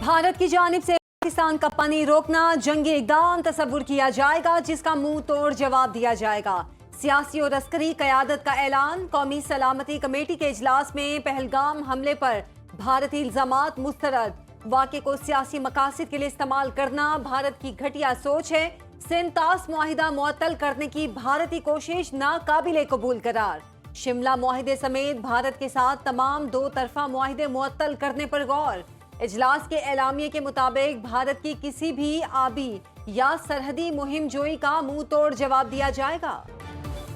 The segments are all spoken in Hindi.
भारत की जानिब से पाकिस्तान का पानी रोकना जंगी इक़दाम तस्वुर किया जाएगा, जिसका मुंह तोड़ जवाब दिया जाएगा। सियासी और अस्करी क़यादत का ऐलान। कौमी सलामती कमेटी के इजलास में पहलगाम हमले पर भारतीय इल्ज़ामात मुस्तरद। वाक़े को सियासी मकासद के लिए इस्तेमाल करना भारत की घटिया सोच है। सिंतास मुआहिदा मुअत्तल करने की भारतीय कोशिश नाकाबिले कबूल करार। शिमला मुआहिदे समेत भारत के साथ तमाम दो तरफा मुआहिदे मुअत्तल करने पर गौर। इजलास के एलामिये के मुताबिक भारत की किसी भी आबी या सरहदी मुहिम जोई का मुंह तोड़ जवाब दिया जाएगा।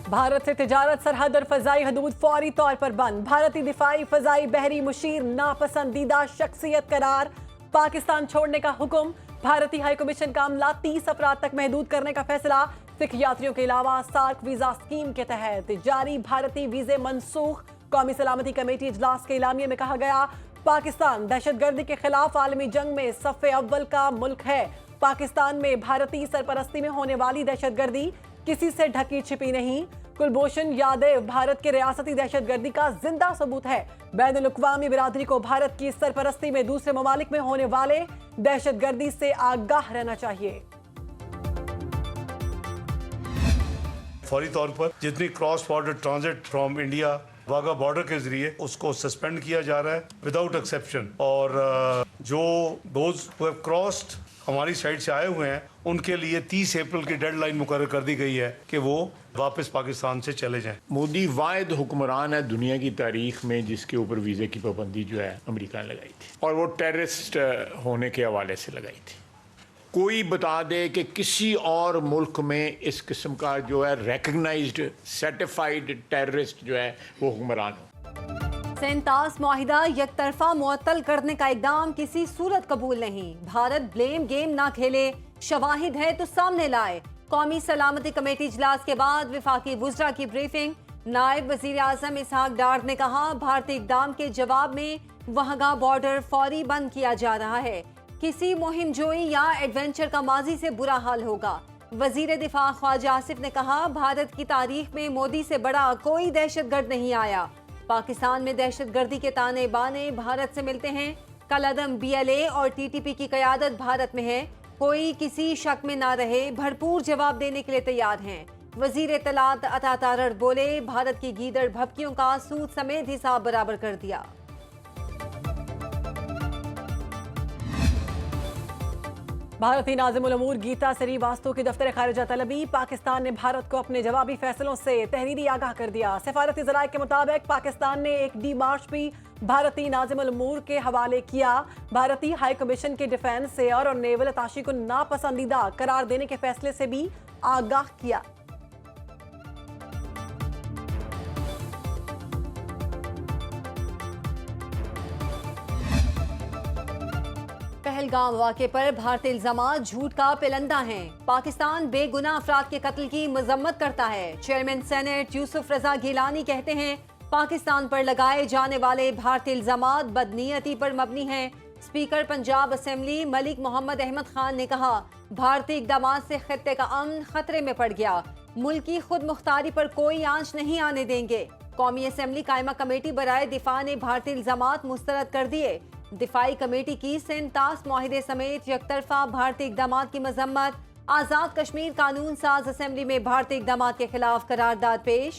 भारत से तिजारत, सरहद और फजाई हदूद फौरी तौर पर बंद। भारतीय दिफाई फजाई बहरी मुशीर नापसंदीदा शख्सियत करार। पाकिस्तान छोड़ने का हुक्म। भारतीय हाई कमीशन का अमला 30 अफराद तक महदूद करने का फैसला। सिख यात्रियों के अलावा सार्क वीजा स्कीम के तहत जारी भारतीय वीजे मनसूख। कौमी सलामती कमेटी इजलास के एलामिये में कहा गया, पाकिस्तान दहशतगर्दी के खिलाफ आलमी जंग में सफ़े अव्वल का मुल्क है। पाकिस्तान में भारतीय सरपरस्ती में होने वाली दहशतगर्दी किसी से ढकी छिपी नहीं। कुलभूषण यादव भारत के रियासती दहशतगर्दी का जिंदा सबूत है। बैनुल अक़वामी बिरादरी को भारत की सरपरस्ती में दूसरे ममालिक में होने वाले दहशतगर्दी से आगाह रहना चाहिए। फौरी तौर पर जितनी cross border transit from India Wagah border के जरिए उसको सस्पेंड किया जा रहा है विदाउट एक्सेप्शन। और जो दोज हु हैव क्रॉस्ड हमारी साइड से आए हुए हैं उनके लिए 30 अप्रैल की डेडलाइन मुकर्रर कर दी गई है कि वो वापस पाकिस्तान से चले जाएं। मोदी वाहिद हुक्मरान है दुनिया की तारीख में जिसके ऊपर वीज़े की पाबंदी जो है अमेरिका ने लगाई थी, और वो टेररिस्ट होने के हवाले से लगाई थी। कोई बता दे कि किसी और मुल्क में इस किस्म का जो है रिकग्नाइज्ड सर्टिफाइड टेररिस्ट जो है वो हुक्मरान हो। सिंतास मुआहिदा यकतरफा मुअत्तल करने का इक़दाम किसी सूरत कबूल नहीं। भारत ब्लेम गेम ना खेले, शवाहिद है तो सामने लाए। कौमी सलामती कमेटी इजलास के बाद विफाकी वुज़रा की ब्रीफिंग। नायब वज़ीर आज़म इसहाक डार ने कहा, भारतीय इक़दाम के जवाब में वहगा बॉर्डर फौरी बंद किया जा रहा है। किसी मुहिम जोई या एडवेंचर का माजी से बुरा हाल होगा। वजीर दिफा ख्वाजा आसिफ ने कहा, भारत की तारीख में मोदी से बड़ा कोई दहशतगर्द नहीं आया। पाकिस्तान में दहशतगर्दी के ताने बाने भारत से मिलते हैं। कलअदम BLA और TTP की क़यादत भारत में है। कोई किसी शक में ना रहे, भरपूर जवाब देने के लिए तैयार हैं। वजीर इत्तलात अता तारड़ बोले, भारत की गीदड़ भपकियों का सूद समेत हिसाब बराबर कर दिया। भारतीय नाज़िमुल अमूर गीता श्रीवास्तव की दफ्तर खारिजा तलबी। पाकिस्तान ने भारत को अपने जवाबी फैसलों से तहरीरी आगाह कर दिया। सफारती ज़राए के मुताबिक पाकिस्तान ने एक डीमार्च भी भारतीय नाज़िमुल अमूर के हवाले किया। भारतीय हाई कमीशन के डिफेंस से और नेवल अताशी को नापसंदीदा करार देने के फैसले से भी आगाह किया। पहलगाम वाक़े पर भारतीय इल्ज़ामात झूठ का पिलंदा हैं। पाकिस्तान बेगुनाह अफराद के कत्ल की मजम्मत करता है। चेयरमैन सेनेट यूसुफ रजा गिलानी कहते हैं, पाकिस्तान पर लगाए जाने वाले भारतीय इल्ज़ामात बदनीयती पर मबनी हैं। स्पीकर पंजाब असेंबली मलिक मोहम्मद अहमद खान ने कहा, भारतीय इक़दामात से खित्ते का अमन खतरे में पड़ गया। मुल्क की खुद मुख्तारी पर कोई आंच नहीं आने देंगे। कौमी असेंबली कायमा कमेटी बराए दिफा ने भारतीय इल्ज़ामात मुस्तरद कर दिए। दिफाई कमेटी की सिंतास मुआहिदे समेत यकतरफा भारतीय इक़दामात की मजम्मत। आज़ाद कश्मीर कानून साज असेंबली में भारतीय इक़दामात के खिलाफ करारदाद पेश।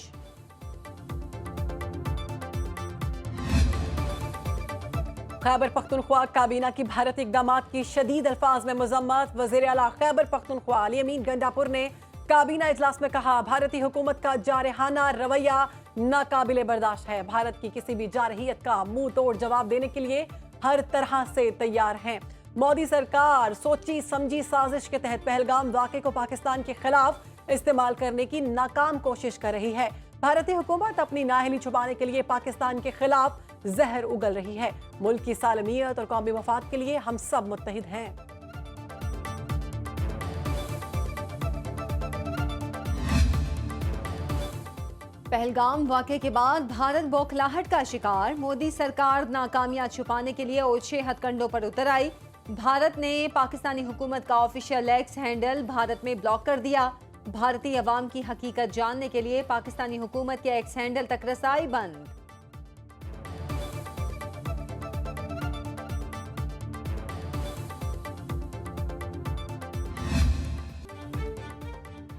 खैबर पख्तूनख्वा काबीना की भारतीय इक़दामात की शदीद अल्फाज में मजम्मत। वज़ीर आला खैबर पख्तूनख्वा अली अमीन गंडापुर ने काबीना इजलास में कहा, भारतीय हुकूमत का जारहाना रवैया नाकाबिले बर्दाश्त है। भारत की किसी भी जारहियत का मुंह तोड़ जवाब देने के लिए हर तरह से तैयार हैं। मोदी सरकार सोची समझी साजिश के तहत पहलगाम वाक़े को पाकिस्तान के खिलाफ इस्तेमाल करने की नाकाम कोशिश कर रही है। भारतीय हुकूमत अपनी नाअहली छुपाने के लिए पाकिस्तान के खिलाफ जहर उगल रही है। मुल्क की सालमियत और कौमी मफाद के लिए हम सब मुत्तहिद हैं। पहलगाम वाक़े के बाद भारत बौखलाहट का शिकार। मोदी सरकार नाकामियां छुपाने के लिए ओछे हथकंडों पर उतर आई। भारत ने पाकिस्तानी हुकूमत का ऑफिशियल एक्स हैंडल भारत में ब्लॉक कर दिया। भारतीय अवाम की हकीकत जानने के लिए पाकिस्तानी हुकूमत के एक्स हैंडल तक रसाई बंद।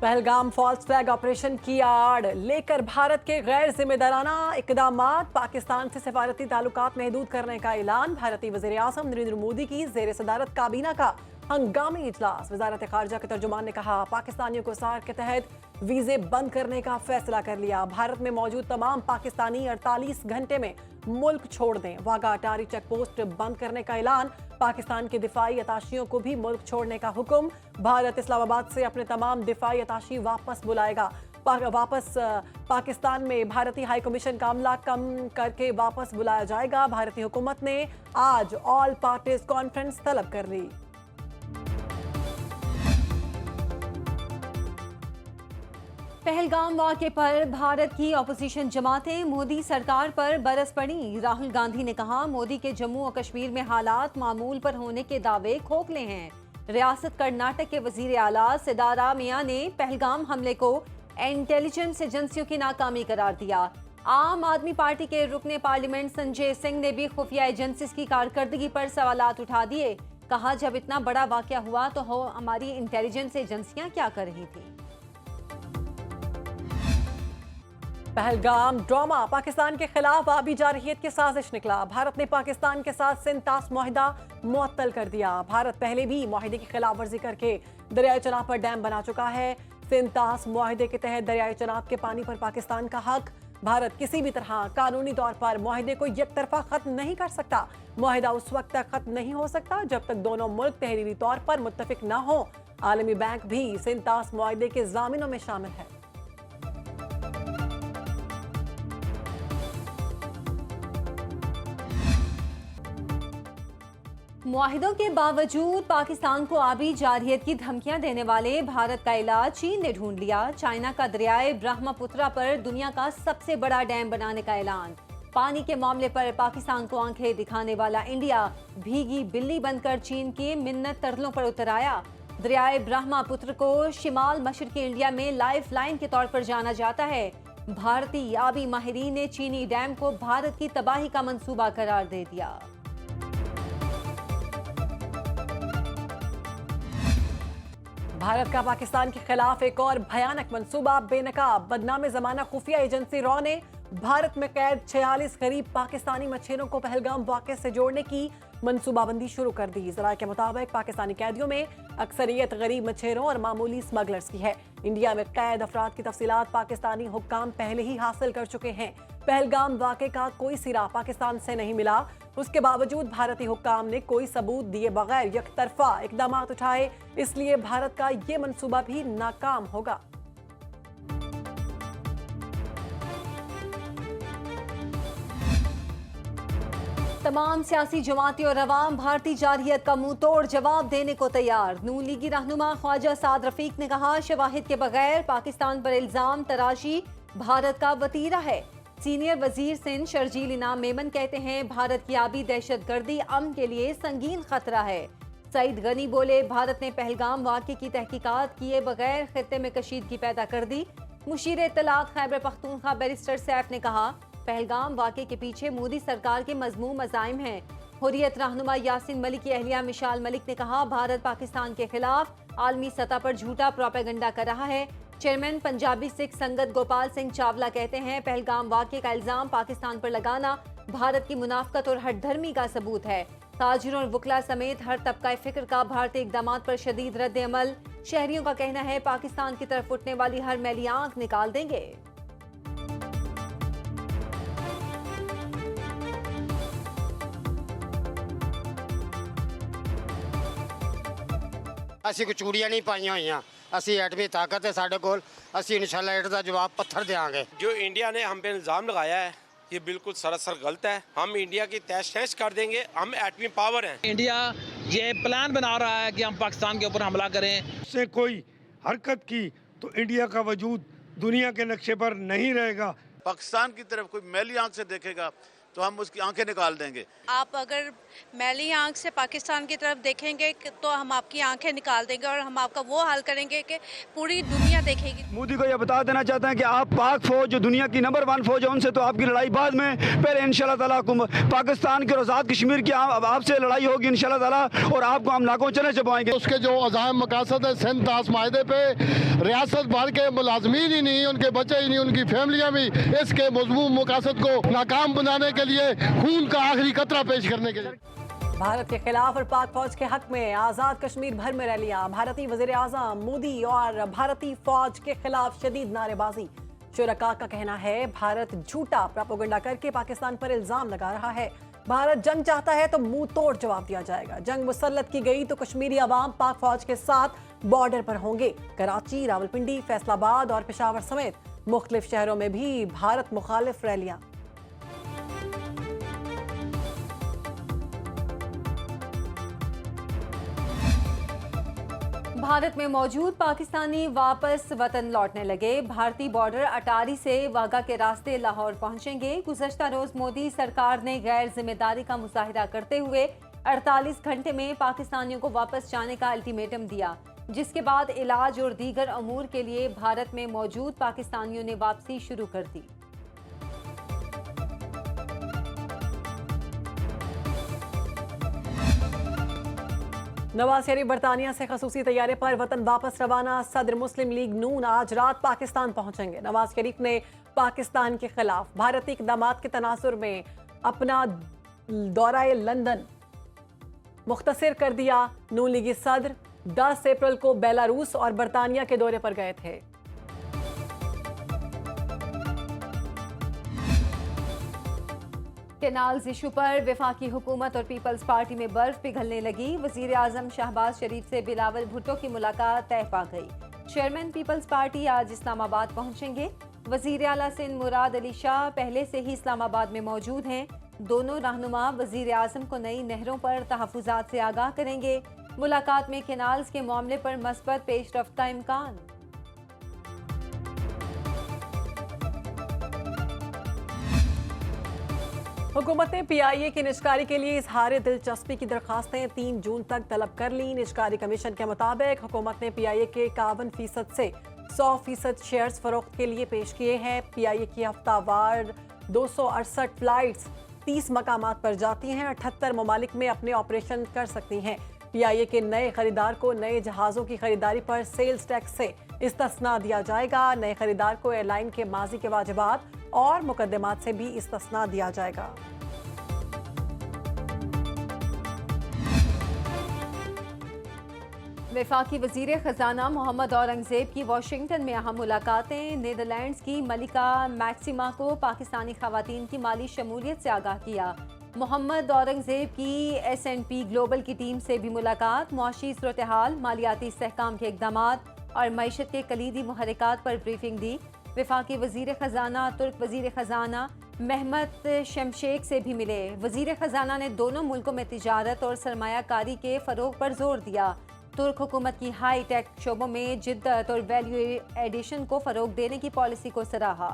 पहलगाम फॉल्स फ्लैग ऑपरेशन की आड़ लेकर भारत के गैर जिम्मेदाराना इकदामात, पाकिस्तान से सफारती ताल्लुकात महदूद करने का ऐलान। भारतीय वज़ीर आज़म नरेंद्र मोदी की ज़ेर सदारत काबीना का हंगामी इजलास। वजारत खारजा के तर्जुमान ने कहा, पाकिस्तानियों को सार्क के तहत वीजे बंद करने का फैसला कर लिया। भारत में मौजूद तमाम पाकिस्तानी 48 घंटे में मुल्क छोड़ दें। वाघा अटारी चेक पोस्ट बंद करने का ऐलान। पाकिस्तान के दिफाई अताशियों को भी मुल्क छोड़ने का हुक्म। भारत इस्लामाबाद से अपने तमाम दिफाई अताशी वापस बुलाएगा। पाकिस्तान में भारतीय हाई कमीशन का अमला कम करके वापस बुलाया जाएगा। भारतीय हुकूमत ने आज ऑल पार्टीज कॉन्फ्रेंस तलब कर ली। पहलगाम वाक़े पर भारत की अपोजिशन जमातें मोदी सरकार पर बरस पड़ी। राहुल गांधी ने कहा, मोदी के जम्मू और कश्मीर में हालात मामूल पर होने के दावे खोखले हैं। रियासत कर्नाटक के वजीर आला सिद्धारा मियां ने पहलगाम हमले को इंटेलिजेंस एजेंसियों की नाकामी करार दिया। आम आदमी पार्टी के रुकने पार्लियामेंट संजय सिंह ने भी खुफिया एजेंसीज की कारकर्दगी पर सवालात उठा दिए। कहा, जब इतना बड़ा वाकया हुआ तो हमारी इंटेलिजेंस एजेंसियां क्या कर रही थी। पहलगाम ड्रामा, पाकिस्तान के खिलाफ आबी जारहियत की साजिश निकला। भारत ने पाकिस्तान के साथ सिंतास मुआहिदा मुअत्तल कर दिया। भारत पहले भी मुआहिदे की खिलाफ वर्जी करके दरियाई चनाब पर डैम बना चुका है। सिंतास मुआहिदे के तहत दरियाई चनाब के पानी पर पाकिस्तान का हक। भारत किसी भी तरह कानूनी तौर पर मुआहिदे को यकतरफा खत्म नहीं कर सकता। मुआहिदा उस वक्त तक खत्म नहीं हो सकता जब तक दोनों मुल्क तहरीरी तौर पर मुत्तफिक न हो। आलमी बैंक भी सिंतास मुआहिदे के जामिनों में शामिल है। मुआहिदों के बावजूद पाकिस्तान को आबी जारहियत की धमकियां देने वाले भारत का इलाज चीन ने ढूंढ लिया। चाइना का दरियाए ब्रह्मपुत्रा पर दुनिया का सबसे बड़ा डैम बनाने का ऐलान। पानी के मामले पर पाकिस्तान को आंखें दिखाने वाला इंडिया भीगी बिल्ली बनकर चीन के मिन्नत तरलों पर उतर आया। दरियाए ब्रह्मपुत्र को शिमाल मशरकी इंडिया में लाइफ लाइन के तौर पर जाना जाता है। भारतीय आबी माहिरीन ने चीनी डैम को भारत की तबाही का मंसूबा करार दे दिया। भारत का पाकिस्तान के खिलाफ एक और भयानक मंसूबा। बेनकाब बदनाम जमाना खुफिया एजेंसी रॉ ने भारत में कैद 46 गरीब पाकिस्तानी मच्छरों को पहलगाम वाक़े से जोड़ने की मंसूबाबंदी शुरू कर दी। ज़राए के मुताबिक पाकिस्तानी कैदियों में अक्सरियत गरीब मच्छरों और मामूली स्मगलर्स की है। इंडिया में कैद अफराद की तफसीलात पाकिस्तानी हुक्काम पहले ही हासिल कर चुके हैं। पहलगाम वाक़े का कोई सिरा पाकिस्तान से नहीं मिला। उसके बावजूद भारतीय हुक्काम ने कोई सबूत दिए बगैर यकतरफा इकदाम उठाए, इसलिए भारत का ये मंसूबा भी नाकाम होगा। तमाम सियासी जमातें और अवाम भारतीय जारहियत का मुंह तोड़ जवाब देने को तैयार। नून लीगी रहनुमा ख्वाजा साद रफीक ने कहा, शवाहिद के बगैर पाकिस्तान पर इल्जाम तराशी भारत का वतीरा है। सीनियर वजीर सिंध शर्जील इनाम मेमन कहते हैं, भारत की आबी दहशतगर्दी अमन के लिए संगीन खतरा है। सईद गनी बोले, भारत ने पहलगाम वाक़े की तहकीकात किए बगैर खित्ते में कशीदगी पैदा कर दी। मुशीर इत्तलात खैबर पख्तूनख्वा बैरिस्टर सैफ ने कहा, पहलगाम वाक़े के पीछे मोदी सरकार के मज़मूम अज़ाइम हैं। हुर्रियत रहनुमा यासिन मलिक की अहलिया मिशाल मलिक ने कहा, भारत पाकिस्तान के खिलाफ आलमी सतह पर झूठा प्रोपेगेंडा कर रहा है। चेयरमैन पंजाबी सिख संगत गोपाल सिंह चावला कहते हैं, पहलगाम वाक़े का इल्जाम पाकिस्तान पर लगाना भारत की मुनाफकत और हठधर्मी का सबूत है। ताजिरों और वकला समेत हर तबका फिक्र का भारतीय इक़दाम पर शदीद रद्द अमल। शहरियों का कहना है, पाकिस्तान की तरफ उठने वाली हर मैली आंख निकाल देंगे। ਅਸੀਂ ਕੋਈ ਚੂੜੀਆਂ ਨਹੀਂ ਪਾਈਆਂ ਹੋਈਆਂ। ਅਸੀਂ ਐਟਮੀ ताकत है साढ़े कोल। ਅਸੀਂ इंशाल्लाह एट का जवाब पत्थर देंगे। जो इंडिया ने हम पे इल्ज़ाम लगाया है ये बिल्कुल सरासर गलत है। हम इंडिया की तहस कर देंगे। हम एटमी पावर हैं। इंडिया ये प्लान बना रहा है कि हम पाकिस्तान के ऊपर हमला करें। से कोई हरकत की तो इंडिया का वजूद दुनिया के नक्शे पर नहीं रहेगा। पाकिस्तान की तरफ कोई मैली आंख से देखेगा तो हम उसकी आंखें निकाल देंगे। आप अगर मैली आंख से पाकिस्तान की तरफ देखेंगे तो हम आपकी आंखें निकाल देंगे और हम आपका वो हाल करेंगे कि पूरी दुनिया देखेगी। मोदी को यह बता देना चाहते हैं कि आप पाक फौज जो दुनिया की नंबर 1 फौज है उनसे तो आपकी लड़ाई बाद में, पहले इंशाल्लाह ताला पाकिस्तान के और आज़ाद कश्मीर की आपसे लड़ाई होगी इंशाल्लाह ताला, और आपको हम नाकों चने चबाएंगे। उसके जो अज़ाम मकासद है सिंध ताश माहदे पे रियासत भर के मुलाजमीन ही नहीं, उनके बच्चे ही नहीं, उनकी फैमिलियाँ भी इसके मज़मूम मकासद को नाकाम बनाने के लिए खून का आखिरी कतरा पेश करने के लिए। भारत के खिलाफ और पाक फौज के हक में आजाद कश्मीर भर में रैलियां, भारतीय वजीर आजम मोदी और भारतीय फौज के खिलाफ शदीद नारेबाजी। शुरका का कहना है भारत झूठा प्रोपेगेंडा करके पाकिस्तान पर इल्जाम लगा रहा है। भारत जंग चाहता है तो मुंह तोड़ जवाब दिया जाएगा। जंग मुसल्लत की गई तो कश्मीरी अवाम पाक फौज के साथ बॉर्डर पर होंगे। कराची, रावलपिंडी, फैसलाबाद और पेशावर समेत मुख्तलिफ शहरों में भी भारत मुखालिफ रैलियां। भारत में मौजूद पाकिस्तानी वापस वतन लौटने लगे। भारतीय बॉर्डर अटारी से वाघा के रास्ते लाहौर पहुंचेंगे। गुज़श्ता रोज मोदी सरकार ने गैर जिम्मेदारी का मुजाहिरा करते हुए 48 घंटे में पाकिस्तानियों को वापस जाने का अल्टीमेटम दिया, जिसके बाद इलाज और दीगर अमूर के लिए भारत में मौजूद पाकिस्तानियों ने वापसी शुरू कर दी। नवाज शरीफ बरतानिया से खसूसी तैयारे पर वतन वापस रवाना। सदर मुस्लिम लीग नून आज रात पाकिस्तान पहुंचेंगे। नवाज शरीफ ने पाकिस्तान के खिलाफ भारतीय इक़दामात के तनासुर में अपना दौरा लंदन मुख्तसर कर दिया। नून लीगी सदर 10 अप्रैल को बेलारूस और बरतानिया के दौरे पर गए थे। केनाल्स इशू पर वफाकी हुकूमत और पीपल्स पार्टी में बर्फ पिघलने लगी। वजीर आजम शहबाज शरीफ से बिलावल भुट्टो की मुलाकात तय पा गई। चेयरमैन पीपल्स पार्टी आज इस्लामाबाद पहुंचेंगे। वजीर आला सिंध मुराद अली शाह पहले से ही इस्लामाबाद में मौजूद हैं। दोनों रहनुमा वजीर आजम को नई नहरों पर तहफ़्फ़ुज़ात से आगाह करेंगे। मुलाकात में केनाल्स के मामले पर मस्बत पेशरफ्त का इम्कान। हुकूमत ने PIA की निजकारी के लिए इजहार दिलचस्पी की दरखास्तें 3 जून तक तलब कर ली। निजकारी कमीशन के मुताबिक हुकूमत ने PIA के 51% से 100% शेयर्स फरोख्त के लिए पेश किए हैं। PIA की हफ्तावार 268 फ्लाइट्स 30 मकामात पर जाती हैं। 78 ममालिक में अपने ऑपरेशन कर सकती हैं। PIA के नए खरीदार को नए जहाज़ों की खरीदारी पर सेल्स टैक्स से इस्तिस्ना दिया जाएगा। नए खरीदार को एयरलाइन के माजी के वाजिबात और मुकदमात से भी इस्तिस्ना दिया जाएगा। वफाकी वजीर खजाना मोहम्मद औरंगजेब की वाशिंगटन में अहम मुलाकातें। नीदरलैंड्स की मलिका मैक्सिमा को पाकिस्तानी खवातीन की माली शमूलियत से आगाह किया। मोहम्मद औरंगजेब की S&P ग्लोबल की टीम से भी मुलाकात। मुआशी सूरत हाल, मालियाती इस्तेहकाम के इक़दामात और मईशत के कलीदी मुहर्रिकात पर ब्रीफिंग दी। वफाकी वजीर खजाना तुर्क वजीर खजाना महमद शमशेक से भी मिले। वजीर खजाना ने दोनों मुल्कों में तिजारत और सरमायाकारी के फ़रोग पर जोर दिया। तुर्क हुकूमत की हाई टेक शोबों में जिद्दत और वैल्यू एडिशन को फ़रोग देने की पॉलिसी को सराहा।